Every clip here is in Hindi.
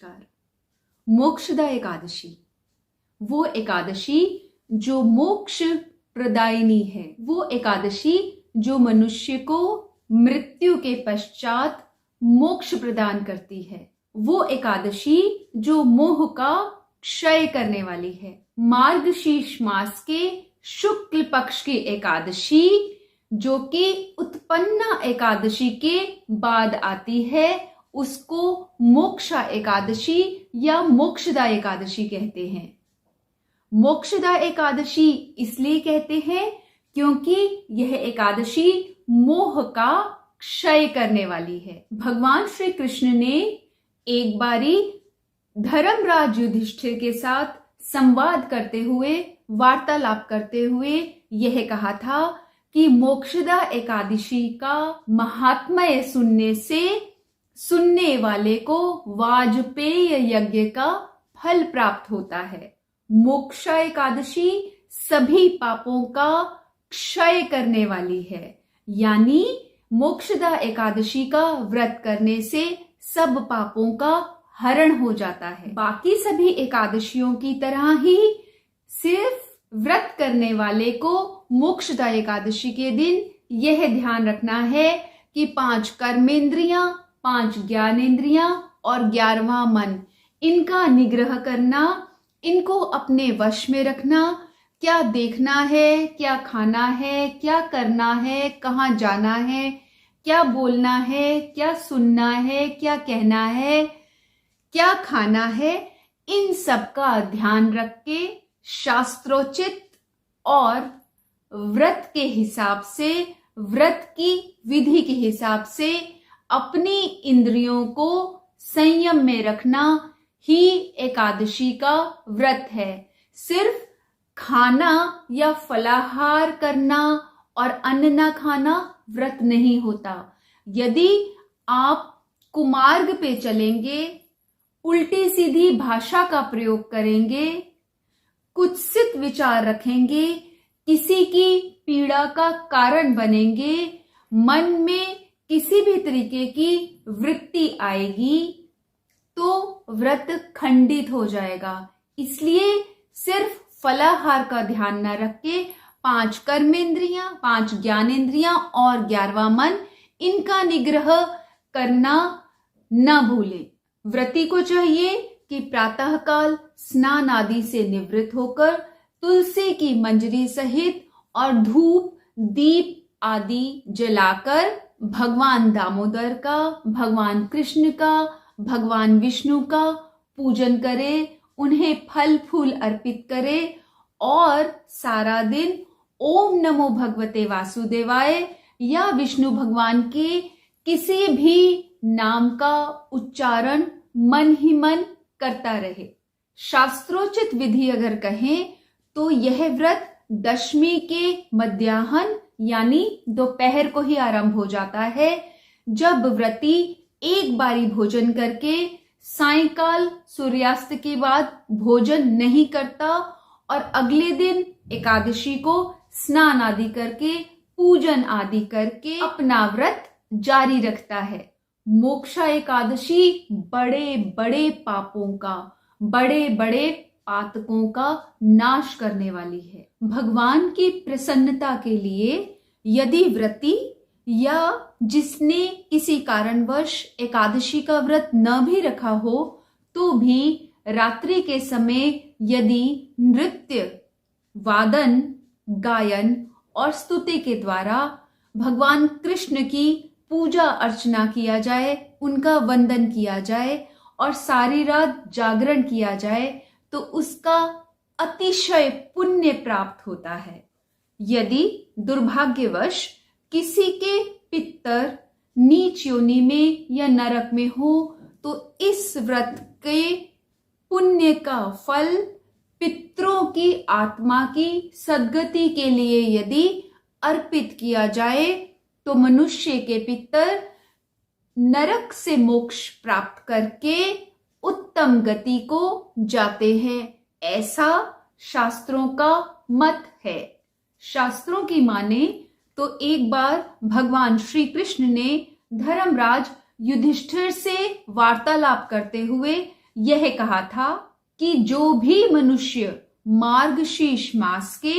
नमस्कार। मोक्षदा एकादशी, वो एकादशी जो मोक्ष प्रदायिनी है, वो एकादशी जो मनुष्य को मृत्यु के पश्चात मोक्ष प्रदान करती है, वो एकादशी जो मोह का क्षय करने वाली है। मार्गशीर्ष मास के शुक्ल पक्ष की एकादशी जो कि उत्पन्ना एकादशी के बाद आती है, उसको मोक्षा एकादशी या मोक्षदा एकादशी कहते हैं। मोक्षदा एकादशी इसलिए कहते हैं क्योंकि यह एकादशी मोह का क्षय करने वाली है। भगवान श्री कृष्ण ने एक बारी धर्मराज युधिष्ठिर के साथ संवाद करते हुए, वार्तालाप करते हुए यह कहा था कि मोक्षदा एकादशी का महात्म्य सुनने से सुनने वाले को वाजपेय यज्ञ का फल प्राप्त होता है। मोक्षा एकादशी सभी पापों का क्षय करने वाली है, यानी मोक्षदा एकादशी का व्रत करने से सब पापों का हरण हो जाता है। बाकी सभी एकादशियों की तरह ही सिर्फ व्रत करने वाले को मोक्षदा एकादशी के दिन यह ध्यान रखना है कि 5 कर्मेंद्रियां, 5 ज्ञानेंद्रियां और 11वां मन, इनका निग्रह करना, इनको अपने वश में रखना। क्या देखना है, क्या खाना है, क्या करना है, कहाँ जाना है, क्या बोलना है, क्या सुनना है, क्या कहना है, क्या खाना है, इन सब का ध्यान रख के शास्त्रोचित और व्रत के हिसाब से, व्रत की विधि के हिसाब से अपनी इंद्रियों को संयम में रखना ही एकादशी का व्रत है। सिर्फ खाना या फलाहार करना और अन्न न खाना व्रत नहीं होता। यदि आप कुमार्ग पे चलेंगे, उल्टी सीधी भाषा का प्रयोग करेंगे, कुत्सित विचार रखेंगे, किसी की पीड़ा का कारण बनेंगे, मन में किसी भी तरीके की वृत्ति आएगी, तो व्रत खंडित हो जाएगा। इसलिए सिर्फ फलाहार का व्यान न रख के 5 कर्मेंद्रियां, 5 ज्ञानेंद्रियां और 11वां मन, इनका निग्रह करना न भूलें। व्रती को चाहिए कि प्रातःकाल स्नान आदि से निवृत्त होकर तुलसी की मंजरी सहित और धूप दीप आदि जलाकर भगवान दामोदर का, भगवान कृष्ण का, भगवान विष्णु का पूजन करे, उन्हें फल फूल अर्पित करे और सारा दिन ओम नमो भगवते वासुदेवाय या विष्णु भगवान के किसी भी नाम का उच्चारण मन ही मन करता रहे। शास्त्रोचित विधि अगर कहें तो यह व्रत दशमी के मध्याह्न यानी दोपहर को ही आरंभ हो जाता है, जब व्रती एक बारी भोजन करके सायंकाल सूर्यास्त के बाद भोजन नहीं करता और अगले दिन एकादशी को स्नान आदि करके, पूजन आदि करके अपना व्रत जारी रखता है। मोक्षा एकादशी बड़े बड़े पापों का, बड़े बड़े पातकों का नाश करने वाली है। भगवान की प्रसन्नता के लिए यदि व्रती या जिसने किसी कारणवश एकादशी का व्रत न भी रखा हो, तो भी रात्रि के समय यदि नृत्य, वादन, गायन और स्तुति के द्वारा भगवान कृष्ण की पूजा अर्चना किया जाए, उनका वंदन किया जाए और सारी रात जागरण किया जाए, तो उसका अतिशय पुण्य प्राप्त होता है। यदि दुर्भाग्यवश किसी के पितर नीच योनि में या नरक में हो, तो इस व्रत के पुण्य का फल पितरों की आत्मा की सद्गति के लिए यदि अर्पित किया जाए, तो मनुष्य के पितर नरक से मोक्ष प्राप्त करके उत्तम गति को जाते हैं। ऐसा शास्त्रों का मत है। शास्त्रों की माने तो एक बार भगवान श्री कृष्ण ने धर्मराज युधिष्ठिर से वार्तालाप करते हुए यह कहा था कि जो भी मनुष्य मार्गशीर्ष मास के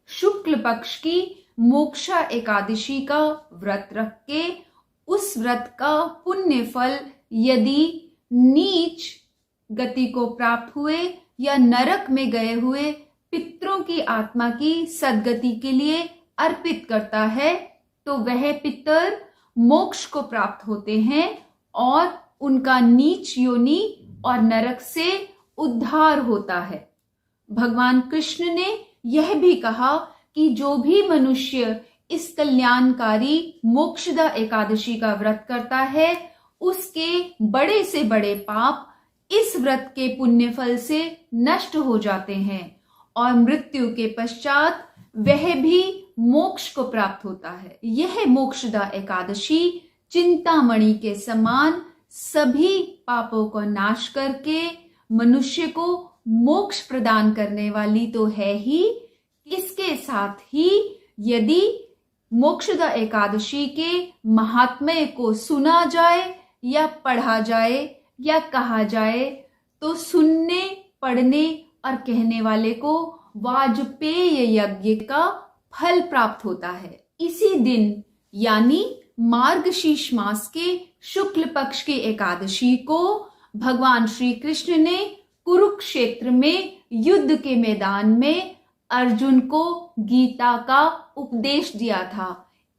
शुक्ल पक्ष की मोक्षा एकादशी का व्रत रख के उस व्रत का पुण्य फल यदि नीच गति को प्राप्त हुए या नरक में गए हुए पितरों की आत्मा की सद्गति के लिए अर्पित करता है तो वह पितर मोक्ष को प्राप्त होते हैं और उनका नीच योनि और नरक से उद्धार होता है। भगवान कृष्ण ने यह भी कहा कि जो भी मनुष्य इस कल्याणकारी मोक्षदा एकादशी का व्रत करता है उसके बड़े से बड़े पाप इस व्रत के पुण्य फल से नष्ट हो जाते हैं और मृत्यु के पश्चात वह भी मोक्ष को प्राप्त होता है। यह मोक्षदा एकादशी चिंतामणि के समान सभी पापों को नाश करके मनुष्य को मोक्ष प्रदान करने वाली तो है ही, इसके साथ ही यदि मोक्षदा एकादशी के महात्म्य को सुना जाए या पढ़ा जाए या कहा जाए तो सुनने, पढ़ने और कहने वाले को वाजपेय यज्ञ का फल प्राप्त होता है। इसी दिन यानी मार्गशीर्ष मास के शुक्ल पक्ष की एकादशी को भगवान श्री कृष्ण ने कुरुक्षेत्र में युद्ध के मैदान में अर्जुन को गीता का उपदेश दिया था।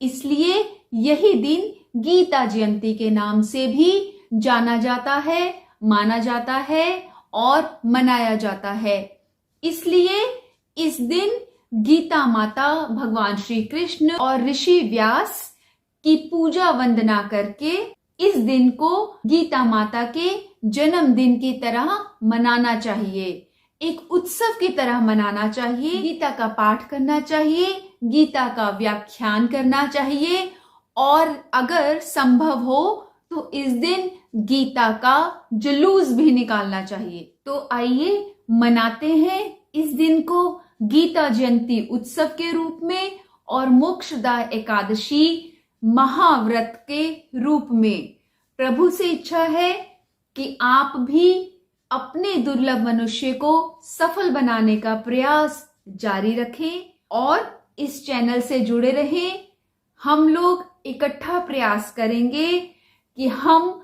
इसलिए यही दिन गीता जयंती के नाम से भी जाना जाता है, माना जाता है और मनाया जाता है। इसलिए इस दिन गीता माता भगवान श्री कृष्ण और ऋषि व्यास की पूजा वंदना करके इस दिन को गीता माता के जन्मदिन की तरह मनाना चाहिए, एक उत्सव की तरह मनाना चाहिए। गीता का पाठ करना चाहिए, गीता का व्याख्यान करना चाहिए और अगर संभव हो तो इस दिन गीता का जुलूस भी निकालना चाहिए। तो आइए मनाते हैं इस दिन को गीता जयंती उत्सव के रूप में और मोक्षदा एकादशी महाव्रत के रूप में। प्रभु से इच्छा है कि आप भी अपने दुर्लभ मनुष्य को सफल बनाने का प्रयास जारी रखें और इस चैनल से जुड़े रहें। हम लोग इकट्ठा प्रयास करेंगे कि हम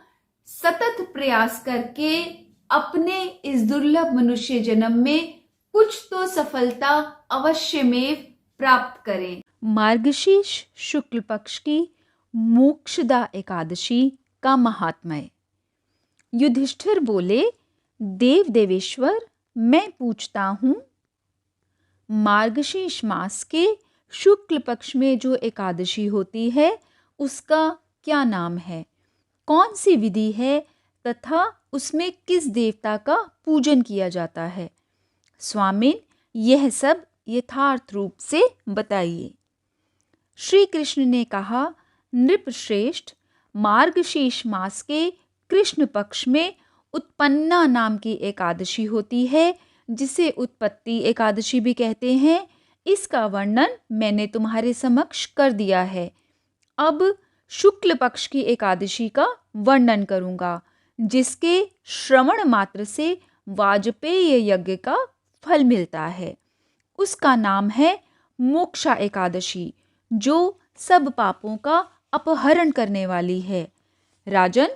सतत प्रयास करके अपने इस दुर्लभ मनुष्य जन्म में कुछ तो सफलता अवश्य में प्राप्त करें। मार्गशीर्ष शुक्ल पक्ष की मोक्षदा एकादशी का महात्म्य। युधिष्ठिर बोले, देव देवेश्वर, मैं पूछता हूँ, मार्गशीर्ष मास के शुक्ल पक्ष में जो एकादशी होती है उसका क्या नाम है, कौन सी विधि है तथा उसमें किस देवता का पूजन किया जाता है? स्वामिन, यह सब यथार्थ रूप से बताइए। श्री कृष्ण ने कहा, नृपश्रेष्ठ, मार्गशीर्ष मास के कृष्ण पक्ष में उत्पन्ना नाम की एकादशी होती है, जिसे उत्पत्ति एकादशी भी कहते हैं। इसका वर्णन मैंने तुम्हारे समक्ष कर दिया है। अब शुक्ल पक्ष की एकादशी का वर्णन करूंगा, जिसके श्रवण मात्र से वाजपेय यज्ञ का फल मिलता है। उसका नाम है मोक्षा एकादशी, जो सब पापों का अपहरण करने वाली है। राजन,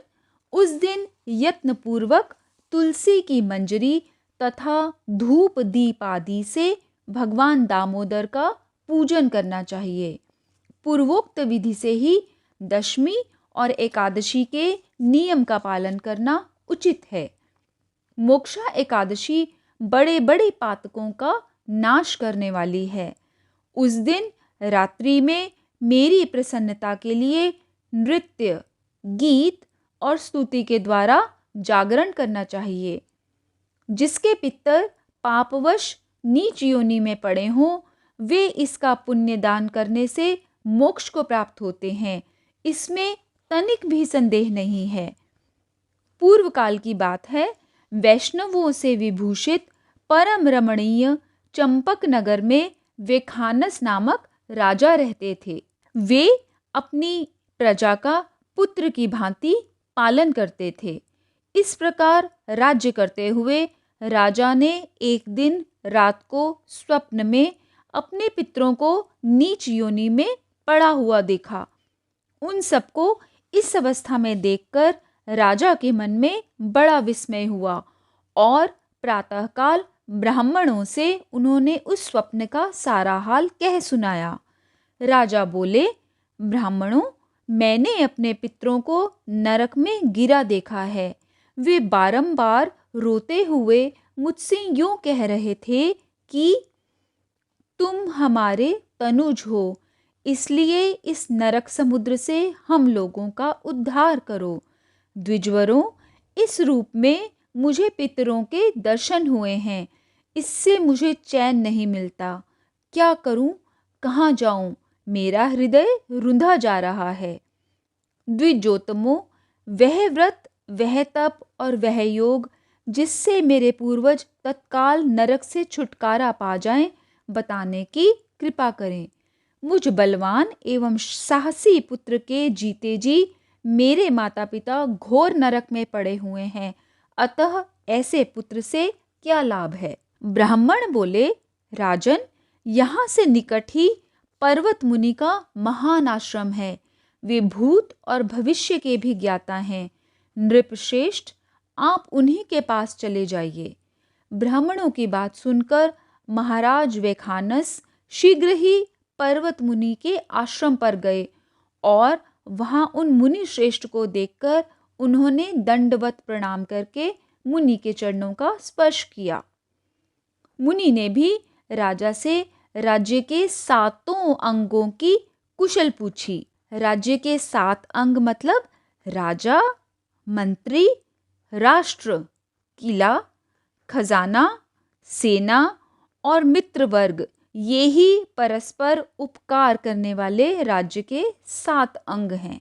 उस दिन यत्न पूर्वक तुलसी की मंजरी तथा धूप दीप आदि से भगवान दामोदर का पूजन करना चाहिए। पूर्वोक्त विधि से ही दशमी और एकादशी के नियम का पालन करना उचित है। मोक्षा एकादशी बड़े बड़े पातकों का नाश करने वाली है। उस दिन रात्रि में मेरी प्रसन्नता के लिए नृत्य, गीत और स्तुति के द्वारा जागरण करना चाहिए। जिसके पितर पापवश नीच योनि में पड़े हों, वे इसका पुण्य दान करने से मोक्ष को प्राप्त होते हैं। इसमें तनिक भी संदेह नहीं है। पूर्व काल की बात है, वैष्णवों से विभूषित परम रमणीय चंपक नगर में वेखानस नामक राजा रहते थे। वे अपनी प्रजा का पुत्र की भांति पालन करते थे। इस प्रकार राज्य करते हुए राजा ने एक दिन रात को स्वप्न में अपने पितरों को नीच योनि में पड़ा हुआ देखा। उन सबको इस अवस्था में देखकर राजा के मन में बड़ा विस्मय हुआ और प्रातःकाल ब्राह्मणों से उन्होंने उस स्वप्न का सारा हाल कह सुनाया। राजा बोले, ब्राह्मणों, मैंने अपने पितरों को नरक में गिरा देखा है। वे बारंबार रोते हुए मुझसे यूं कह रहे थे कि तुम हमारे तनुज हो, इसलिए इस नरक समुद्र से हम लोगों का उद्धार करो। द्विजवरों, इस रूप में मुझे पितरों के दर्शन हुए हैं, इससे मुझे चैन नहीं मिलता। क्या करूं, कहाँ जाऊं? मेरा हृदय रुंधा जा रहा है। द्विजोतमो, वह व्रत, वह तप और वह योग जिससे मेरे पूर्वज तत्काल नरक से छुटकारा पा जाएं, बताने की कृपा करें। मुझ बलवान एवं साहसी पुत्र के जीते जी मेरे माता पिता घोर नरक में पड़े हुए हैं, अतः ऐसे पुत्र से क्या लाभ है? ब्राह्मण बोले, राजन, यहाँ से निकट ही पर्वत मुनि का महान आश्रम है। वे भूत और भविष्य के भी ज्ञाता हैं। नृपश्रेष्ठ, आप उन्हीं के पास चले जाइए। ब्राह्मणों की बात सुनकर महाराज वैखानस शीघ्र ही पर्वत मुनि के आश्रम पर गए और वहां उन मुनि श्रेष्ठ को देखकर उन्होंने दंडवत प्रणाम करके मुनि के चरणों का स्पर्श किया। मुनि ने भी राजा से राज्य के 7 अंगों की कुशल पूछी। राज्य के 7 अंग मतलब राजा, मंत्री, राष्ट्र, किला, खजाना, सेना और मित्र वर्ग, ये ही परस्पर उपकार करने वाले राज्य के 7 अंग हैं।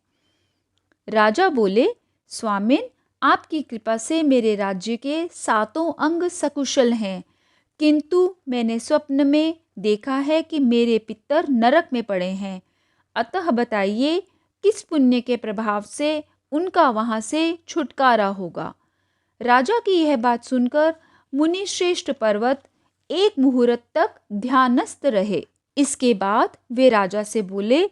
राजा बोले, स्वामिन, आपकी कृपा से मेरे राज्य के 7 अंग सकुशल हैं, किंतु मैंने स्वप्न में देखा है कि मेरे पितर नरक में पड़े हैं। अतः बताइए, किस पुण्य के प्रभाव से उनका वहां से छुटकारा होगा? राजा की यह बात सुनकर मुनि श्रेष्ठ पर्वत एक मुहूर्त तक ध्यानस्थ रहे। इसके बाद वे राजा से बोले,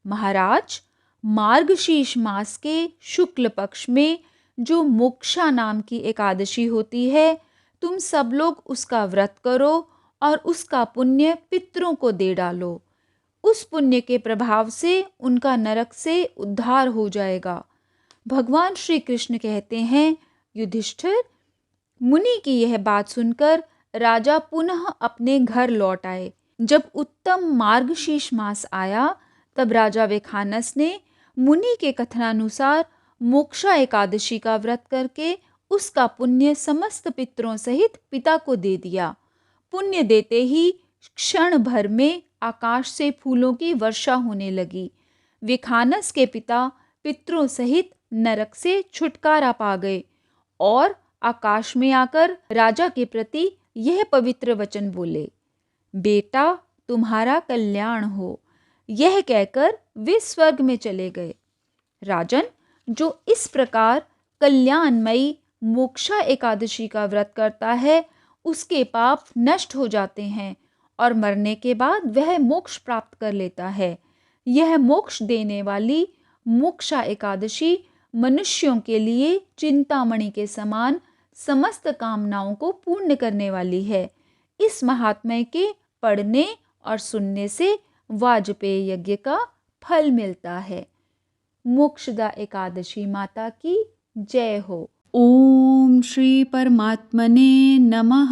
महाराज, मार्गशीर्ष मास के शुक्ल पक्ष में जो मोक्षा नाम की एकादशी होती है, तुम सब लोग उसका व्रत करो और उसका पुण्य पितरों को दे डालो। उस पुण्य के प्रभाव से उनका नरक से उद्धार हो जाएगा। भगवान श्री कृष्ण कहते हैं, युधिष्ठिर, मुनि की यह बात सुनकर राजा पुनः अपने घर लौट आए। जब उत्तम मार्गशीर्ष मास आया, तब राजा वैखानस ने मुनि के कथनानुसार मोक्षा एकादशी का व्रत करके उसका पुण्य समस्त पितरों सहित पिता को दे दिया। पुण्य देते ही क्षण भर में आकाश से फूलों की वर्षा होने लगी। वैखानस के पिता पितरों सहित नरक से छुटकारा पा गए और आकाश में आकर राजा के प्रति यह पवित्र वचन बोले, बेटा, तुम्हारा कल्याण हो। यह कहकर वे स्वर्ग में चले गए। राजन, जो इस प्रकार कल्याणमयी मोक्षा एकादशी का व्रत करता है, उसके पाप नष्ट हो जाते हैं और मरने के बाद वह मोक्ष प्राप्त कर लेता है। यह मोक्ष देने वाली मोक्षा एकादशी मनुष्यों के लिए चिंतामणि के समान समस्त कामनाओं को पूर्ण करने वाली है। इस महात्म्य के पढ़ने और सुनने से वाजपेय यज्ञ का फल मिलता है। मोक्षदा एकादशी माता की जय हो। ओम श्री परमात्मने नमः।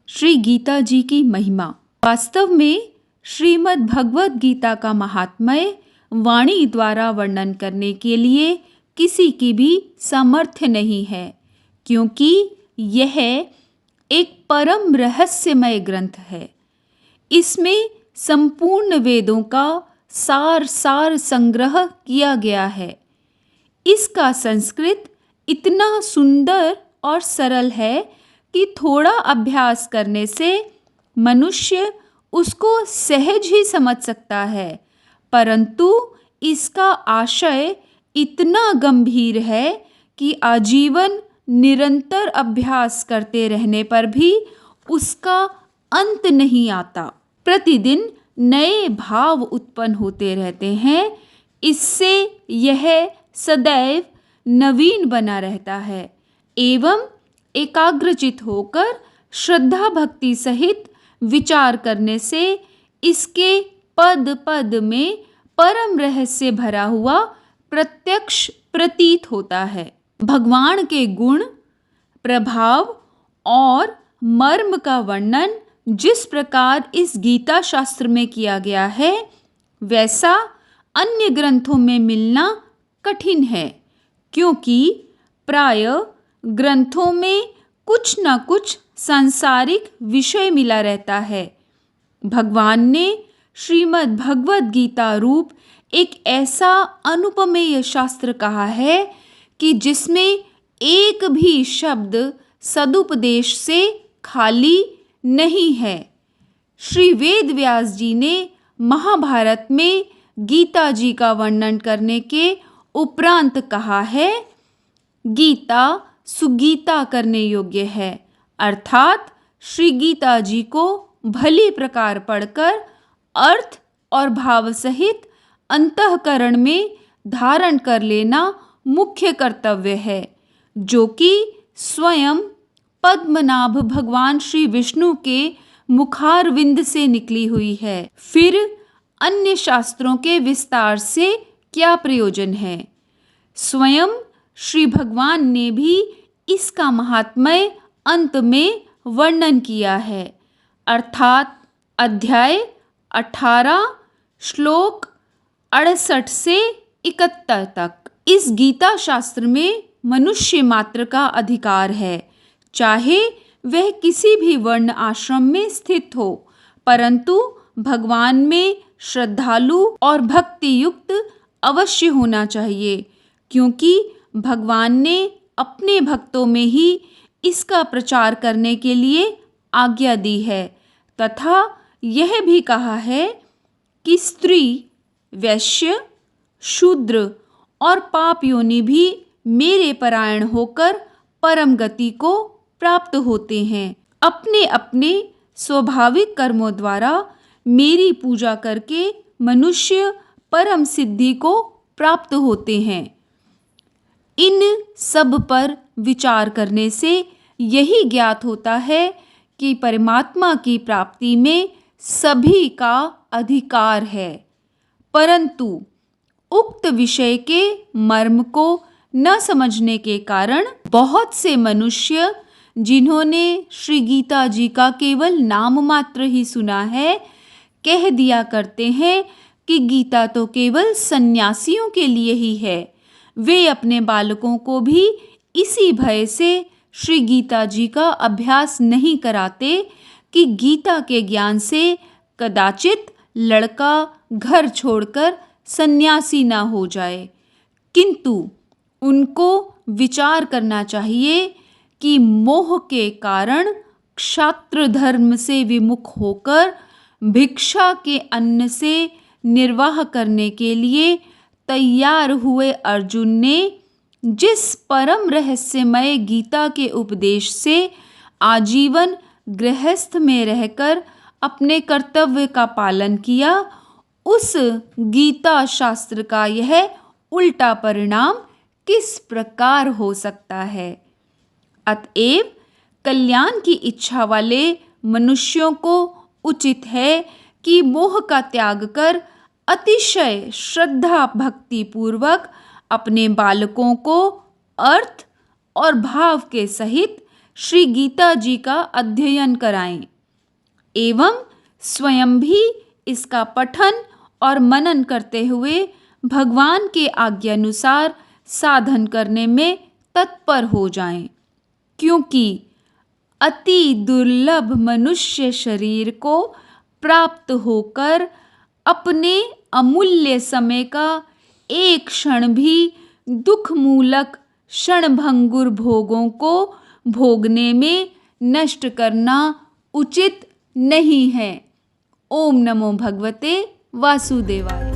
श्री गीता जी की महिमा। वास्तव में श्रीमद् भगवद गीता का महात्म्य वाणी द्वारा वर्णन करने के लिए किसी की भी सामर्थ्य नहीं है, क्योंकि यह एक परम रहस्यमय ग्रंथ है। इसमें संपूर्ण वेदों का सार संग्रह किया गया है। इसका संस्कृत इतना सुंदर और सरल है कि थोड़ा अभ्यास करने से मनुष्य उसको सहज ही समझ सकता है, परंतु इसका आशय इतना गंभीर है कि आजीवन निरंतर अभ्यास करते रहने पर भी उसका अंत नहीं आता। प्रतिदिन नए भाव उत्पन्न होते रहते हैं। इससे यह सदैव नवीन बना रहता है एवं एकाग्रचित होकर श्रद्धा भक्ति सहित विचार करने से इसके पद पद में परम रहस्य भरा हुआ प्रत्यक्ष प्रतीत होता है। भगवान के गुण, प्रभाव और मर्म का वर्णन जिस प्रकार इस गीता शास्त्र में किया गया है, वैसा अन्य ग्रंथों में मिलना कठिन है, क्योंकि प्राय ग्रंथों में कुछ न कुछ सांसारिक विषय मिला रहता है। भगवान ने श्रीमद् भगवद गीता रूप एक ऐसा अनुपमेय शास्त्र कहा है कि जिसमें एक भी शब्द सदुपदेश से खाली नहीं है। श्री वेद व्यास जी ने महाभारत में गीता जी का वर्णन करने के उपरांत कहा है, गीता सुगीता करने योग्य है, अर्थात श्री गीता जी को भली प्रकार पढ़कर अर्थ और भाव सहित अंतःकरण में धारण कर लेना मुख्य कर्तव्य है, जो कि स्वयं पद्मनाभ भगवान श्री विष्णु के मुखारविंद से निकली हुई है। फिर अन्य शास्त्रों के विस्तार से क्या प्रयोजन है? स्वयं श्री भगवान ने भी इसका महात्म्य अंत में वर्णन किया है, अर्थात अध्याय 18 श्लोक 68 से 71 तक। इस गीता शास्त्र में मनुष्य मात्र का अधिकार है, चाहे वह किसी भी वर्ण आश्रम में स्थित हो, परंतु भगवान में श्रद्धालु और भक्ति युक्त अवश्य होना चाहिए, क्योंकि भगवान ने अपने भक्तों में ही इसका प्रचार करने के लिए आज्ञा दी है तथा यह भी कहा है कि स्त्री, वैश्य, शूद्र और पाप योनि भी मेरे परायण होकर परम गति को प्राप्त होते हैं। अपने अपने स्वाभाविक कर्मों द्वारा मेरी पूजा करके मनुष्य परम सिद्धि को प्राप्त होते हैं। इन सब पर विचार करने से यही ज्ञात होता है कि परमात्मा की प्राप्ति में सभी का अधिकार है, परंतु उक्त विषय के मर्म को न समझने के कारण बहुत से मनुष्य, जिन्होंने श्री गीता जी का केवल नाम मात्र ही सुना है, कह दिया करते हैं कि गीता तो केवल सन्यासियों के लिए ही है। वे अपने बालकों को भी इसी भय से श्री गीता जी का अभ्यास नहीं कराते कि गीता के ज्ञान से कदाचित लड़का घर छोड़कर सन्यासी ना हो जाए, किंतु उनको विचार करना चाहिए कि मोह के कारण क्षात्र धर्म से विमुख होकर भिक्षा के अन्न से निर्वाह करने के लिए तैयार हुए अर्जुन ने जिस परम रहस्यमय गीता के उपदेश से आजीवन गृहस्थ में रहकर अपने कर्तव्य का पालन किया, उस गीता शास्त्र का यह उल्टा परिणाम किस प्रकार हो सकता है? अतएव कल्याण की इच्छा वाले मनुष्यों को उचित है कि मोह का त्याग कर अतिशय श्रद्धा भक्ति पूर्वक अपने बालकों को अर्थ और भाव के सहित श्री गीता जी का अध्ययन कराएं एवं स्वयं भी इसका पठन और मनन करते हुए भगवान के आज्ञानुसार साधन करने में तत्पर हो जाएं, क्योंकि अति दुर्लभ मनुष्य शरीर को प्राप्त होकर अपने अमूल्य समय का एक क्षण भी दुख मूलक क्षणभंगुर भोगों को भोगने में नष्ट करना उचित नहीं है। ओम नमो भगवते वासुदेवाय।